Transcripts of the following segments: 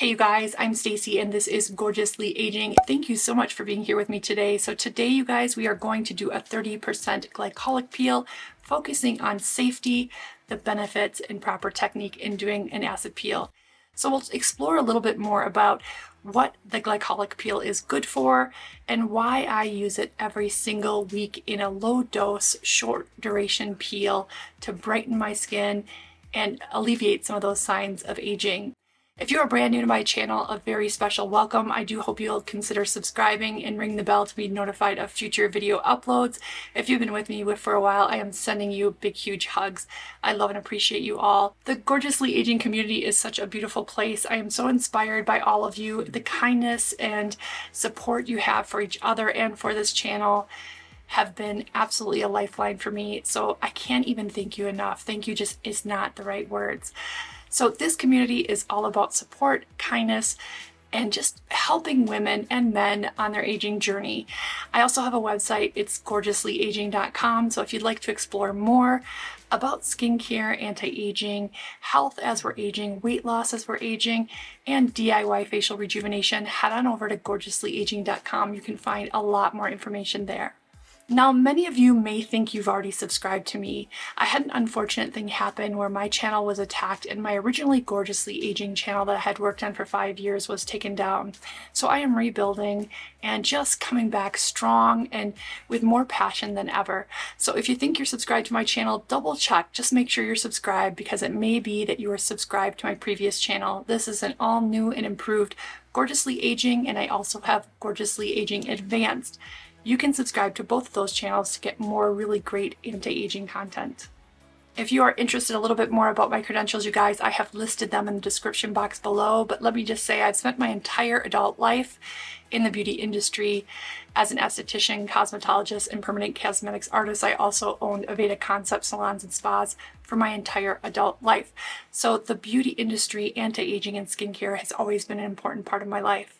Hey you guys, I'm Stacy and this is Gorgeously Aging. Thank you so much for being here with me today. So today you guys, we are going to do a 30% glycolic peel, focusing on safety, the benefits, and proper technique in doing an acid peel. So we'll explore a little bit more about what the glycolic peel is good for and why I use it every single week in a low dose, short duration peel to brighten my skin and alleviate some of those signs of aging. If you are brand new to my channel, a very special welcome. I do hope you'll consider subscribing and ring the bell to be notified of future video uploads. If you've been with me for a while, I am sending you big, huge hugs. I love and appreciate you all. The Gorgeously Aging community is such a beautiful place. I am so inspired by all of you, the kindness and support you have for each other and for this channel have been absolutely a lifeline for me. So I can't even thank you enough. Thank you just is not the right words. So this community is all about support, kindness, and just helping women and men on their aging journey. I also have a website, it's gorgeouslyaging.com. So if you'd like to explore more about skincare, anti-aging, health as we're aging, weight loss as we're aging, and DIY facial rejuvenation, head on over to gorgeouslyaging.com. You can find a lot more information there. Now, many of you may think you've already subscribed to me. I had an unfortunate thing happen where my channel was attacked and my originally Gorgeously Aging channel that I had worked on for 5 years was taken down. So I am rebuilding and just coming back strong and with more passion than ever. So if you think you're subscribed to my channel, double check. Just make sure you're subscribed because it may be that you are subscribed to my previous channel. This is an all new and improved Gorgeously Aging, and I also have Gorgeously Aging Advanced. You can subscribe to both of those channels to get more really great anti-aging content. If you are interested a little bit more about my credentials, you guys, I have listed them in the description box below, but let me just say I've spent my entire adult life in the beauty industry as an esthetician, cosmetologist, and permanent cosmetics artist. I also owned Aveda concept salons and spas for my entire adult life. So the beauty industry, anti-aging, and skincare has always been an important part of my life.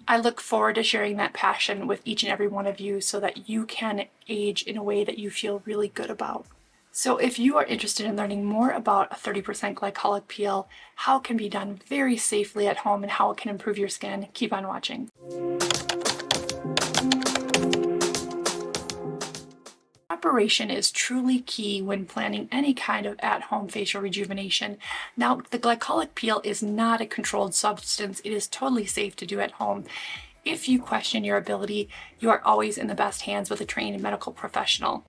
I look forward to sharing that passion with each and every one of you so that you can age in a way that you feel really good about. So if you are interested in learning more about a 30% glycolic peel, how it can be done very safely at home and how it can improve your skin, keep on watching. Preparation is truly key when planning any kind of at-home facial rejuvenation. Now, the glycolic peel is not a controlled substance. It is totally safe to do at home. If you question your ability, you are always in the best hands with a trained medical professional.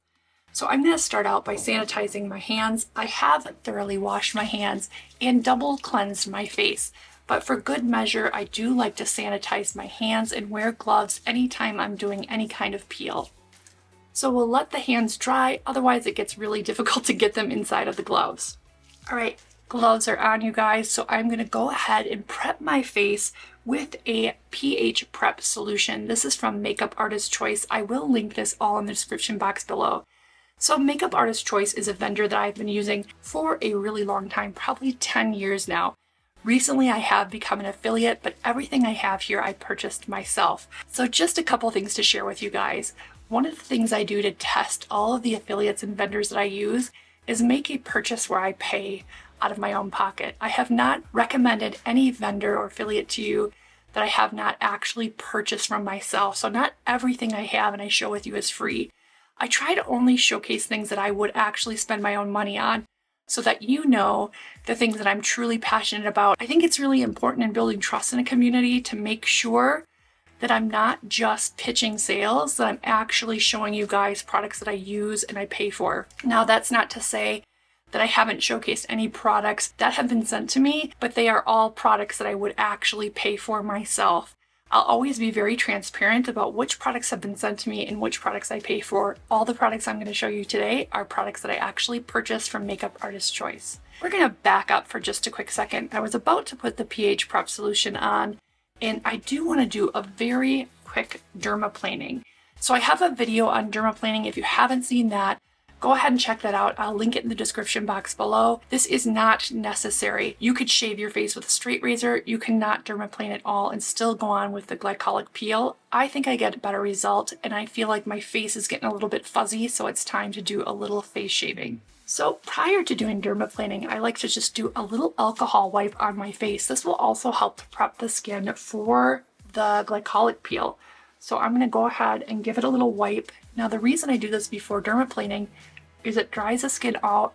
So I'm going to start out by sanitizing my hands. I have thoroughly washed my hands and double cleansed my face. But for good measure, I do like to sanitize my hands and wear gloves anytime I'm doing any kind of peel. So we'll let the hands dry, otherwise it gets really difficult to get them inside of the gloves. All right, gloves are on, you guys, so I'm gonna go ahead and prep my face with a pH prep solution. This is from Makeup Artist Choice. I will link this all in the description box below. So Makeup Artist Choice is a vendor that I've been using for a really long time, probably 10 years now. Recently, I have become an affiliate, but everything I have here I purchased myself. So just a couple things to share with you guys. One of the things I do to test all of the affiliates and vendors that I use is make a purchase where I pay out of my own pocket. I have not recommended any vendor or affiliate to you that I have not actually purchased from myself. So not everything I have and I show with you is free. I try to only showcase things that I would actually spend my own money on so that you know the things that I'm truly passionate about. I think it's really important in building trust in a community to make sure that I'm not just pitching sales, that I'm actually showing you guys products that I use and I pay for. Now, that's not to say that I haven't showcased any products that have been sent to me, but they are all products that I would actually pay for myself. I'll always be very transparent about which products have been sent to me and which products I pay for. All the products I'm going to show you today are products that I actually purchased from Makeup Artist Choice. We're going to back up for just a quick second. I was about to put the pH prep solution on, and I do want to do a very quick dermaplaning. So I have a video on dermaplaning. If you haven't seen that, go ahead and check that out. I'll link it in the description box below. This is not necessary. You could shave your face with a straight razor. You cannot dermaplane at all and still go on with the glycolic peel. I think I get a better result, and I feel like my face is getting a little bit fuzzy, so it's time to do a little face shaving. So prior to doing dermaplaning, I like to just do a little alcohol wipe on my face. This will also help to prep the skin for the glycolic peel. So I'm going to go ahead and give it a little wipe. Now the reason I do this before dermaplaning is it dries the skin out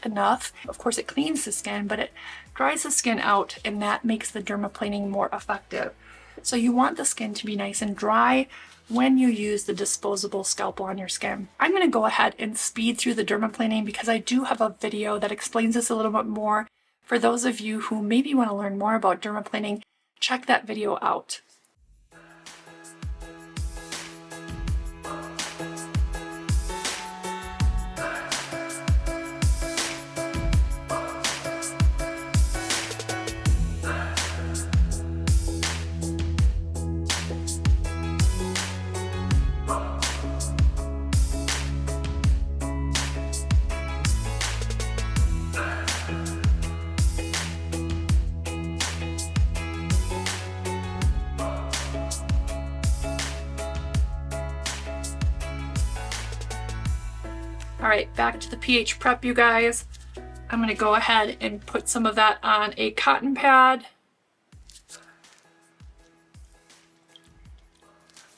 enough. Of course it cleans the skin, but it dries the skin out, and that makes the dermaplaning more effective. So you want the skin to be nice and dry when you use the disposable scalpel on your skin. I'm going to go ahead and speed through the dermaplaning because I do have a video that explains this a little bit more. For those of you who maybe want to learn more about dermaplaning, check that video out. All right, back to the pH prep, you guys. I'm going to go ahead and put some of that on a cotton pad.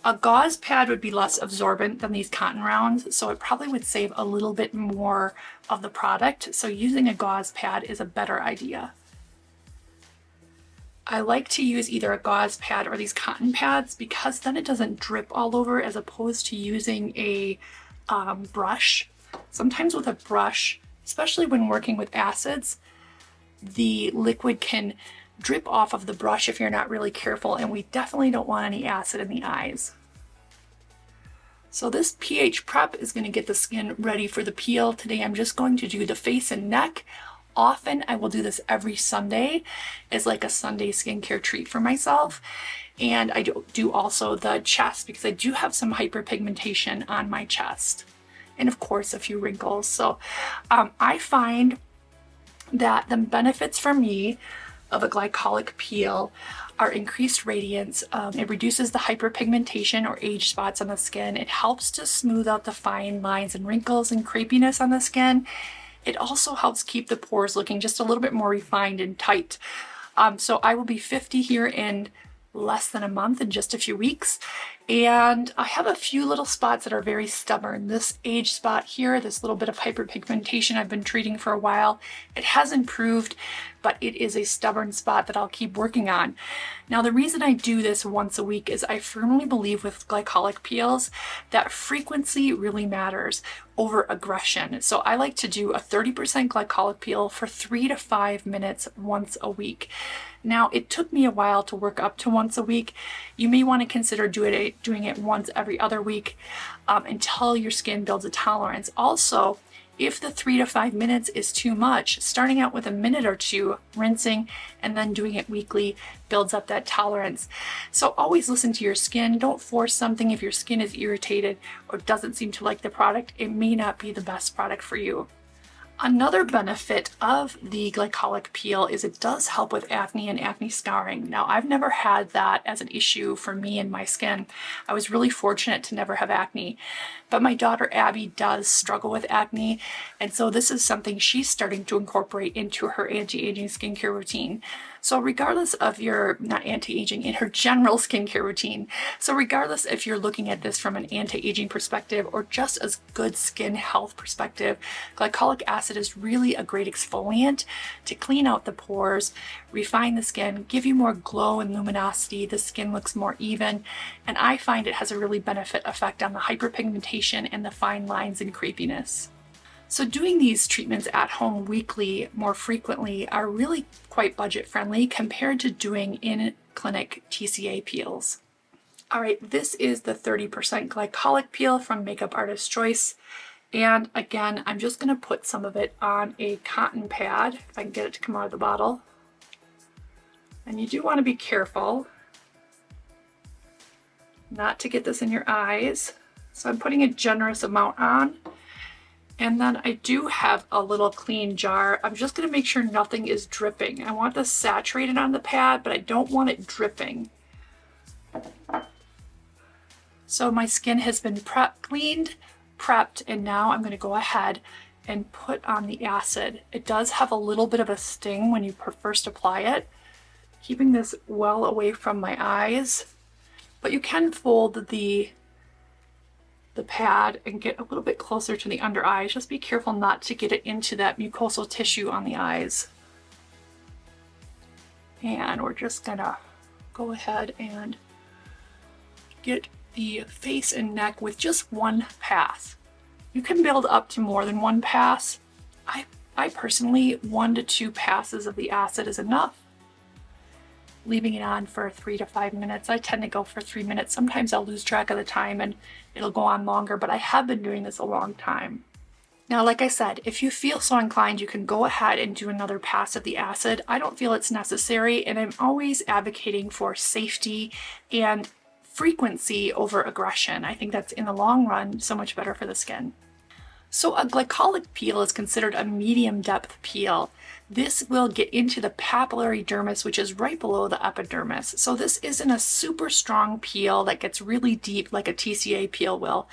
A gauze pad would be less absorbent than these cotton rounds, so it probably would save a little bit more of the product. So using a gauze pad is a better idea. I like to use either a gauze pad or these cotton pads because then it doesn't drip all over, as opposed to using a brush. Sometimes with a brush, especially when working with acids, the liquid can drip off of the brush if you're not really careful, and we definitely don't want any acid in the eyes. So this pH prep is going to get the skin ready for the peel. Today I'm just going to do the face and neck. Often I will do this every Sunday as like a Sunday skincare treat for myself. And I do also the chest because I do have some hyperpigmentation on my chest. And of course a few wrinkles. So I find that the benefits for me of a glycolic peel are increased radiance. It reduces the hyperpigmentation or age spots on the skin. It helps to smooth out the fine lines and wrinkles and crepiness on the skin. It also helps keep the pores looking just a little bit more refined and tight. So I will be 50 here in less than a month, in just a few weeks. And I have a few little spots that are very stubborn. This age spot here, this little bit of hyperpigmentation I've been treating for a while, it has improved, but it is a stubborn spot that I'll keep working on. Now, the reason I do this once a week is I firmly believe with glycolic peels that frequency really matters over aggression. So I like to do a 30% glycolic peel for 3 to 5 minutes once a week. Now, it took me a while to work up to once a week. You may want to consider doing it once every other week until your skin builds a tolerance. Also, if the 3 to 5 minutes is too much, starting out with a minute or two, rinsing, and then doing it weekly builds up that tolerance. So always listen to your skin. Don't force something. If your skin is irritated or doesn't seem to like the product, it may not be the best product for you. Another benefit of the glycolic peel is it does help with acne and acne scarring. Now, I've never had that as an issue for me and my skin. I was really fortunate to never have acne, but my daughter Abby does struggle with acne, and so this is something she's starting to incorporate into her anti-aging skincare routine. So regardless of your, not anti-aging, in her general skincare routine, so regardless if you're looking at this from an anti-aging perspective or just as good skin health perspective, glycolic acid is really a great exfoliant to clean out the pores, refine the skin, give you more glow and luminosity. The skin looks more even, and I find it has a really benefit effect on the hyperpigmentation and the fine lines and crepiness. So doing these treatments at home weekly more frequently are really quite budget friendly compared to doing in-clinic TCA peels. All right, this is the 30% glycolic peel from Makeup Artist Choice. And again, I'm just gonna put some of it on a cotton pad, if I can get it to come out of the bottle. And you do wanna be careful not to get this in your eyes. So I'm putting a generous amount on. And then I do have a little clean jar. I'm just gonna make sure nothing is dripping. I want this saturated on the pad, but I don't want it dripping. So my skin has been cleaned, prepped, and now I'm gonna go ahead and put on the acid. It does have a little bit of a sting when you first apply it, keeping this well away from my eyes, but you can fold the pad and get a little bit closer to the under eyes. Just be careful not to get it into that mucosal tissue on the eyes. And we're just gonna go ahead and get the face and neck with just one pass. You can build up to more than one pass. I personally, 1 to 2 passes of the acid is enough. Leaving it on for 3 to 5 minutes. I tend to go for 3 minutes. Sometimes I'll lose track of the time and it'll go on longer, but I have been doing this a long time. Now, like I said, if you feel so inclined, you can go ahead and do another pass of the acid. I don't feel it's necessary, and I'm always advocating for safety and frequency over aggression. I think that's, in the long run, so much better for the skin. So a glycolic peel is considered a medium depth peel. This will get into the papillary dermis, which is right below the epidermis. So this isn't a super strong peel that gets really deep like a TCA peel will.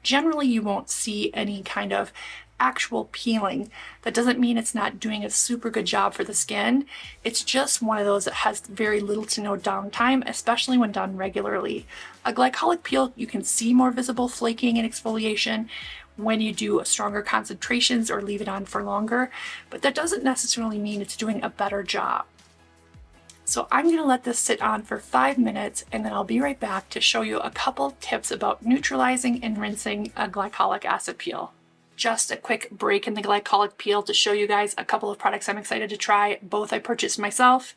Generally, you won't see any kind of actual peeling. That doesn't mean it's not doing a super good job for the skin. It's just one of those that has very little to no downtime, especially when done regularly. A glycolic peel, you can see more visible flaking and exfoliation when you do stronger concentrations or leave it on for longer, but that doesn't necessarily mean it's doing a better job. So I'm going to let this sit on for 5 minutes, and then I'll be right back to show you a couple tips about neutralizing and rinsing a glycolic acid peel. Just a quick break in the glycolic peel to show you guys a couple of products I'm excited to try. Both I purchased myself.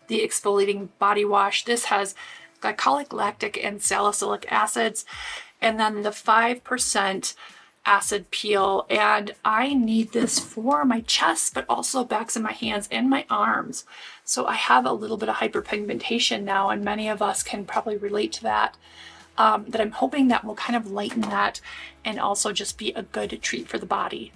The exfoliating body wash. This has glycolic, lactic, and salicylic acids, and then the 5% acid peel, and I need this for my chest, but also backs of my hands and my arms. So I have a little bit of hyperpigmentation now, and many of us can probably relate to that. That I'm hoping that will kind of lighten that and also just be a good treat for the body.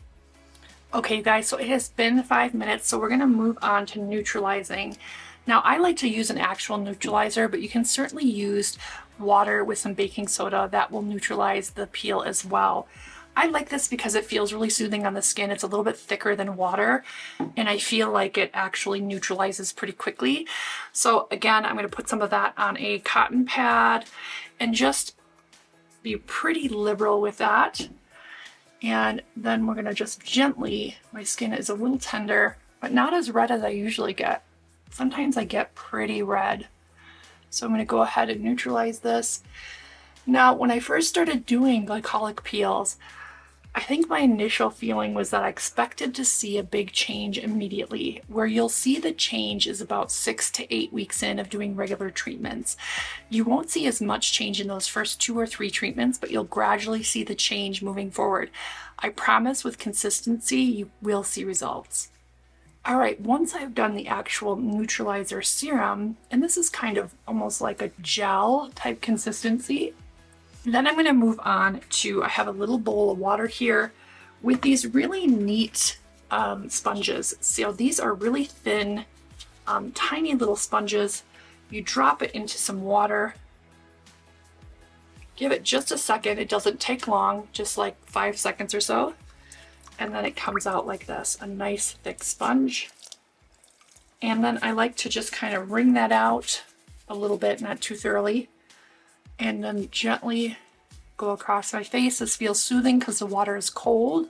Okay, guys, so it has been 5 minutes, so we're going to move on to neutralizing. Now, I like to use an actual neutralizer, but you can certainly use water with some baking soda. That will neutralize the peel as well. I like this because it feels really soothing on the skin. It's a little bit thicker than water, and I feel like it actually neutralizes pretty quickly. So again, I'm going to put some of that on a cotton pad and just be pretty liberal with that. And then we're going to just gently, my skin is a little tender, but not as red as I usually get. Sometimes I get pretty red. So I'm going to go ahead and neutralize this. Now, when I first started doing glycolic peels, I think my initial feeling was that I expected to see a big change immediately. Where you'll see the change is about 6 to 8 weeks in of doing regular treatments. You won't see as much change in those first 2 or 3 treatments, but you'll gradually see the change moving forward. I promise with consistency, you will see results. All right, once I've done the actual neutralizer serum, and this is kind of almost like a gel type consistency, then I'm going to move on to, I have a little bowl of water here with these really neat sponges. So these are really thin, tiny little sponges. You drop it into some water. Give it just a second. It doesn't take long, just like 5 seconds or so. And then it comes out like this, a nice thick sponge. And then I like to just kind of wring that out a little bit, not too thoroughly. And then gently go across my face. This feels soothing because the water is cold.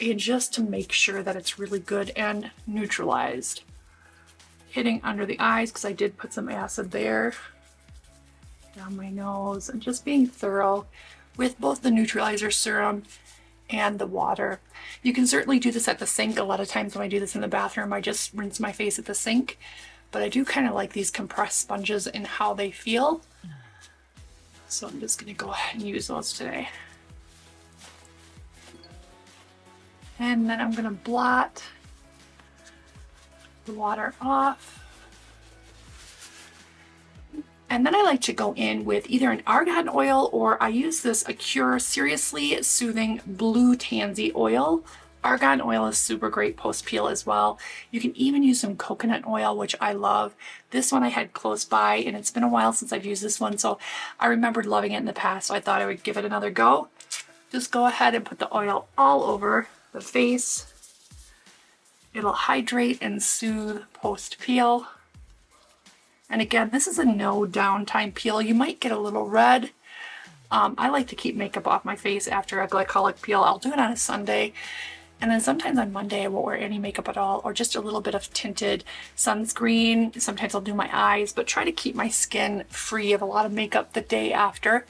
And just to make sure that it's really good and neutralized. Hitting under the eyes because I did put some acid there. Down my nose, and just being thorough with both the neutralizer serum and the water. You can certainly do this at the sink. A lot of times when I do this in the bathroom, I just rinse my face at the sink. But I do kind of like these compressed sponges and how they feel. So I'm just going to go ahead and use those today. And then I'm going to blot the water off. And then I like to go in with either an argan oil, or I use this Acure Seriously Soothing Blue Tansy Oil. Argan oil is super great post-peel as well. You can even use some coconut oil, which I love. This one I had close by, and it's been a while since I've used this one, so I remembered loving it in the past, so I thought I would give it another go. Just go ahead and put the oil all over the face. It'll hydrate and soothe post-peel. And again, this is a no downtime peel. You might get a little red. I like to keep makeup off my face after a glycolic peel. I'll do it on a Sunday. And then sometimes on Monday I won't wear any makeup at all, or just a little bit of tinted sunscreen. Sometimes I'll do my eyes, but try to keep my skin free of a lot of makeup the day after.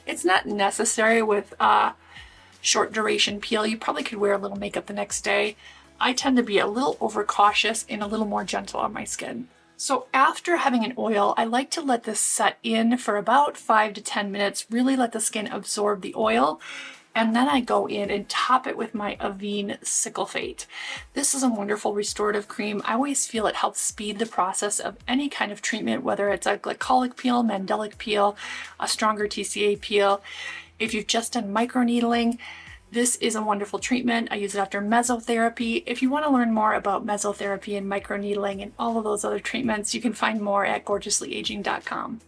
It's not necessary with a short duration peel. You probably could wear a little makeup the next day. I tend to be a little overcautious and a little more gentle on my skin. So after having an oil, I like to let this set in for about 5 to 10 minutes, really let the skin absorb the oil. And then I go in and top it with my Avene Cyclofate. This is a wonderful restorative cream. I always feel it helps speed the process of any kind of treatment, whether it's a glycolic peel, mandelic peel, a stronger TCA peel. If you've just done microneedling, this is a wonderful treatment. I use it after mesotherapy. If you want to learn more about mesotherapy and microneedling and all of those other treatments, you can find more at gorgeouslyaging.com.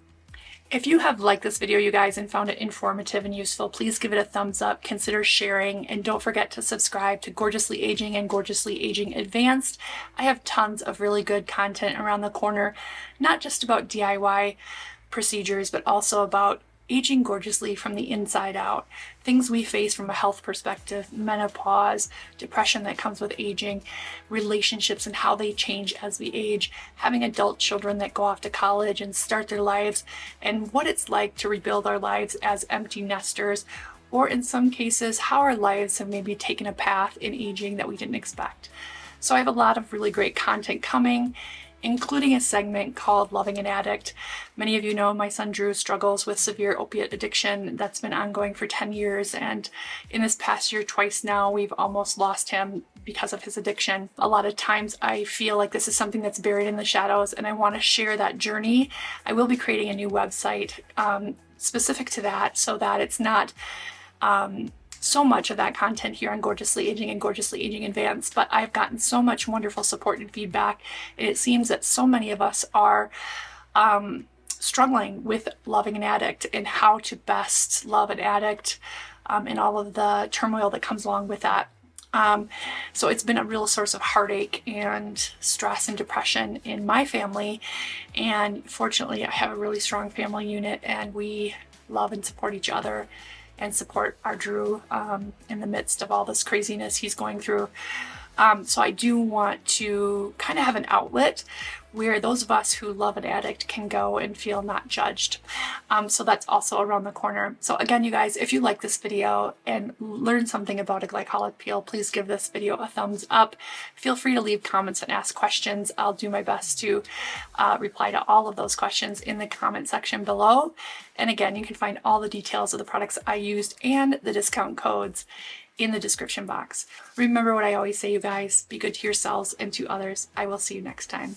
If you have liked this video, you guys, and found it informative and useful, please give it a thumbs up, consider sharing, and don't forget to subscribe to Gorgeously Aging and Gorgeously Aging Advanced. I have tons of really good content around the corner, not just about DIY procedures, but also about aging gorgeously from the inside out. Things we face from a health perspective, menopause, depression that comes with aging, relationships and how they change as we age, having adult children that go off to college and start their lives, and what it's like to rebuild our lives as empty nesters, or in some cases, how our lives have maybe taken a path in aging that we didn't expect. So I have a lot of really great content coming, including a segment called Loving an Addict. Many of you know my son Drew struggles with severe opiate addiction that's been ongoing for 10 years, and in this past year twice now we've almost lost him because of his addiction. A lot of times I feel like this is something that's buried in the shadows, and I want to share that journey. I will be creating a new website specific to that, so that it's not so much of that content here on Gorgeously Aging and Gorgeously Aging Advanced, but I've gotten so much wonderful support and feedback, and it seems that so many of us are struggling with loving an addict and how to best love an addict, and all of the turmoil that comes along with that. So it's been a real source of heartache and stress and depression in my family, and fortunately I have a really strong family unit, and we love and support each other and support our Drew in the midst of all this craziness he's going through. So I do want to kind of have an outlet where those of us who love an addict can go and feel not judged. So that's also around the corner. So again, you guys, if you like this video and learn something about a glycolic peel, please give this video a thumbs up. Feel free to leave comments and ask questions. I'll do my best to reply to all of those questions in the comment section below. And again, you can find all the details of the products I used and the discount codes in the description box. Remember what I always say, you guys, be good to yourselves and to others. I will see you next time.